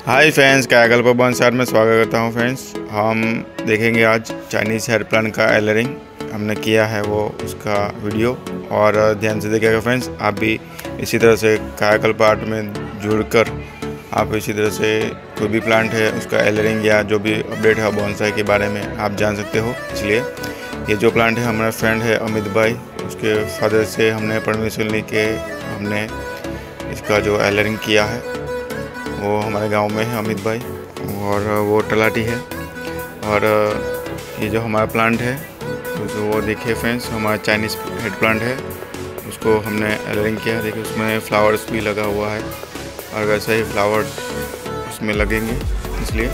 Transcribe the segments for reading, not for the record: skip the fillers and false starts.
Hi friends, कायाकल्प बॉन्सार में स्वागत करता हूँ। फ्रेंड्स, हम देखेंगे आज चाइनीज़ हेयर प्लान का एलरिंग हमने किया है, वो उसका वीडियो। और ध्यान से देखिएगा फ्रेंड्स, आप भी इसी तरह से कायाकल्प आर्ट में जुड़कर आप इसी तरह से कोई भी प्लांट है उसका एलरिंग या जो भी अपडेट है बॉन्साई के बारे में आप जान सकते हो। इसलिए ये जो प्लांट है, हमारा फ्रेंड है अमित भाई, उसके फादर से हमने परमिशन लेके हमने इसका जो एलरिंग किया है वो हमारे गांव में है अमित भाई, और वो तलाटी है। और ये जो हमारा प्लांट है तो वो देखिए फ्रेंड्स, हमारा चाइनीज़ हेड प्लांट है, उसको हमने एलरिंग किया है। देखिए उसमें फ्लावर्स भी लगा हुआ है और वैसे ही फ्लावर उसमें लगेंगे, इसलिए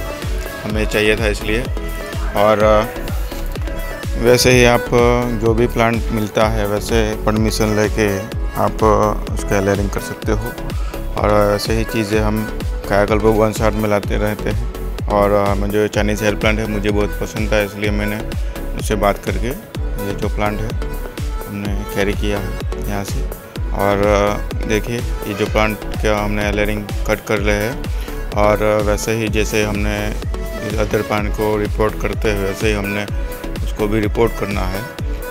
हमें चाहिए था इसलिए। और वैसे ही आप जो भी प्लांट मिलता है वैसे परमिशन लेके आप उसका एलरिंग कर सकते हो। और वैसे ही चीज़ें हम कायाकल्प बॉन्साई में लाते रहते हैं। और हमें जो चाइनीज़ हेयर प्लांट है मुझे बहुत पसंद था, इसलिए मैंने उससे बात करके ये जो प्लांट है हमने कैरी किया है यहाँ से। और देखिए ये जो प्लांट का हमने एलरिंग कट कर रहे हैं, और वैसे ही जैसे हमने अदर प्लांट को रिपोर्ट करते हैं वैसे ही हमने उसको भी रिपोर्ट करना है।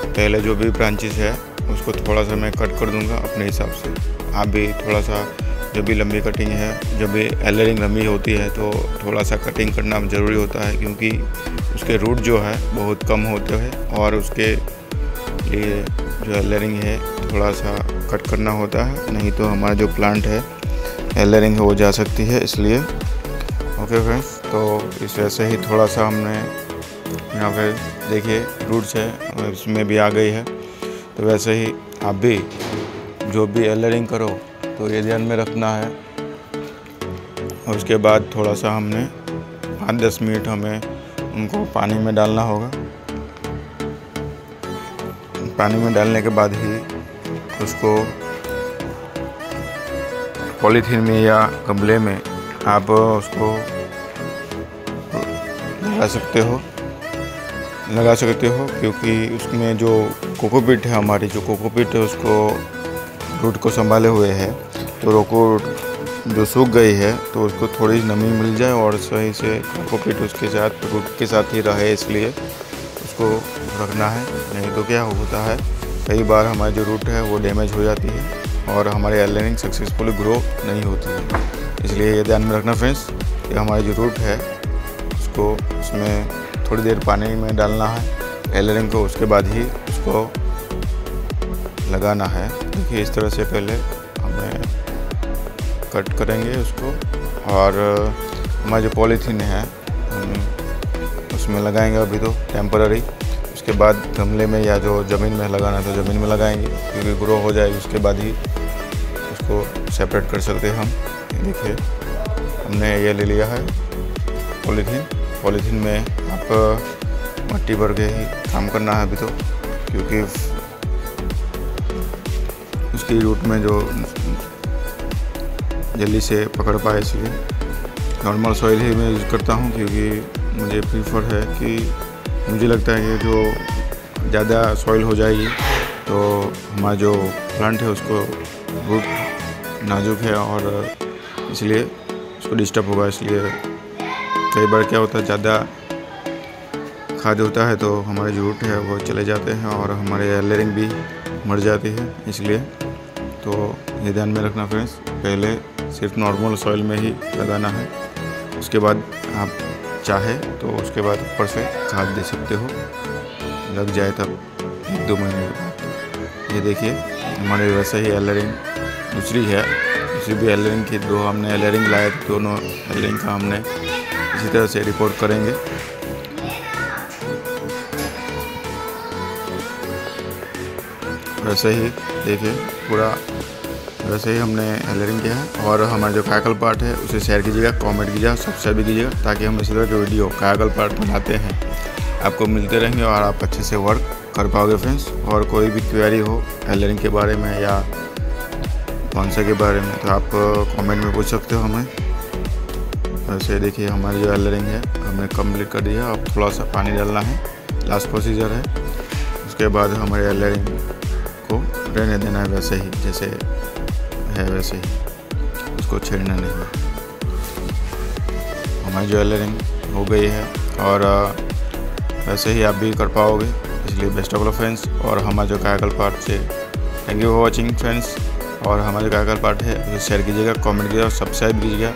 पहले जो भी ब्रांचेस है उसको थोड़ा सा मैं कट कर दूँगा अपने हिसाब से। आप भी थोड़ा सा जो भी लंबी कटिंग है, जो भी एलरिंग लंबी होती है तो थोड़ा सा कटिंग करना ज़रूरी होता है, क्योंकि उसके रूट जो है बहुत कम होते हैं और उसके लिए जो एलरिंग है थोड़ा सा कट करना होता है, नहीं तो हमारा जो प्लांट है एलरिंग हो जा सकती है। इसलिए ओके फ्रेंड्स, तो इस वजह से ही थोड़ा सा हमने यहाँ पे देखिए रूट्स है इसमें भी आ गई है। तो वैसे ही आप भी जो भी एलरिंग करो तो ये ध्यान में रखना है। और उसके बाद थोड़ा सा हमने 5-10 मिनट हमें उनको पानी में डालना होगा। पानी में डालने के बाद ही उसको पॉलीथीन में या गमले में आप उसको लगा सकते हो, क्योंकि उसमें जो कोकोपीट है, हमारी जो कोकोपीट है उसको रूट को संभाले हुए है, तो रोको जो सूख गई है तो उसको थोड़ी नमी मिल जाए और सही से कोकोपीट उसके साथ रूट के साथ ही रहे, इसलिए उसको रखना है। नहीं तो क्या होता है, कई बार हमारी जो रूट है वो डैमेज हो जाती है और हमारी एलरिंग सक्सेसफुली ग्रो नहीं होती है। इसलिए ये ध्यान में रखना फ्रेंड्स कि हमारी जो रूट है उसको उसमें थोड़ी देर पानी में डालना है एलरिंग को, उसके बाद ही उसको लगाना है। देखिए इस तरह से पहले हमें कट करेंगे उसको, और हमारा जो पॉलीथीन है हम उसमें लगाएंगे अभी तो टेम्पररी। उसके बाद गमले में या जो ज़मीन में लगाना तो ज़मीन में लगाएंगे, क्योंकि ग्रो हो जाएगी उसके बाद ही उसको सेपरेट कर सकते हैं हम। देखिए हमने ये ले लिया है पॉलीथीन में आप मट्टी भर के ही काम करना है अभी तो, क्योंकि उसकी रूट में जो जल्दी से पकड़ पाए, इसलिए नॉर्मल सॉइल ही मैं यूज़ करता हूँ, क्योंकि मुझे प्रीफर है कि मुझे लगता है कि जो ज़्यादा सॉइल हो जाएगी तो हमारा जो प्लांट है उसको रूट नाजुक है और इसलिए उसको डिस्टर्ब होगा। इसलिए कई बार क्या होता है, ज़्यादा खाद होता है तो हमारे जो रूट है वो चले जाते हैं और हमारे एलरिंग भी मर जाती है। इसलिए तो ये ध्यान में रखना फ्रेंड्स, पहले सिर्फ नॉर्मल सॉइल में ही लगाना है। उसके बाद आप चाहे तो उसके बाद ऊपर से खाद दे सकते हो, लग जाए तब 1-2 महीने के बाद। ये देखिए हमारे वैसे ही एलरिंग दूसरी भी एलरिंग की 2 हमने एलरिंग लाए, दोनों एलरिंग का हमने इसी तरह से रिपोर्ट करेंगे। वैसे ही देखिए पूरा वैसे ही हमने एलरिंग किया है। और हमारा जो कायाकल्प आर्ट है उसे शेयर कीजिएगा, कमेंट कीजिएगा, सब्सक्राइब भी कीजिएगा, ताकि हम इसी तरह के वीडियो कायाकल्प आर्ट बनाते हैं आपको मिलते रहेंगे और आप अच्छे से वर्क कर पाओगे फ्रेंड्स। और कोई भी क्वेरी हो एलरिंग के बारे में या बॉन्साई के बारे में तो आप कमेंट में पूछ सकते हो हमें। वैसे देखिए हमारी जो एलरिंग है हमने कंप्लीट कर दिया, अब थोड़ा सा पानी डालना है, लास्ट प्रोसीजर है। उसके बाद हमारे एलरिंग को रहने देना है वैसे ही जैसे है, वैसे ही उसको छेड़ना नहीं है। हमारी जो एलरिंग हो गई है और वैसे ही आप भी कर पाओगे। इसलिए बेस्ट ऑफ लक फ्रेंड्स। और हमारा जो कायाकल्प पार्ट से thank you for watching friends. और हमारा जो कायाकल्प पार्ट है उसे शेयर कीजिएगा, कमेंट कीजिएगा और सब्सक्राइब कीजिएगा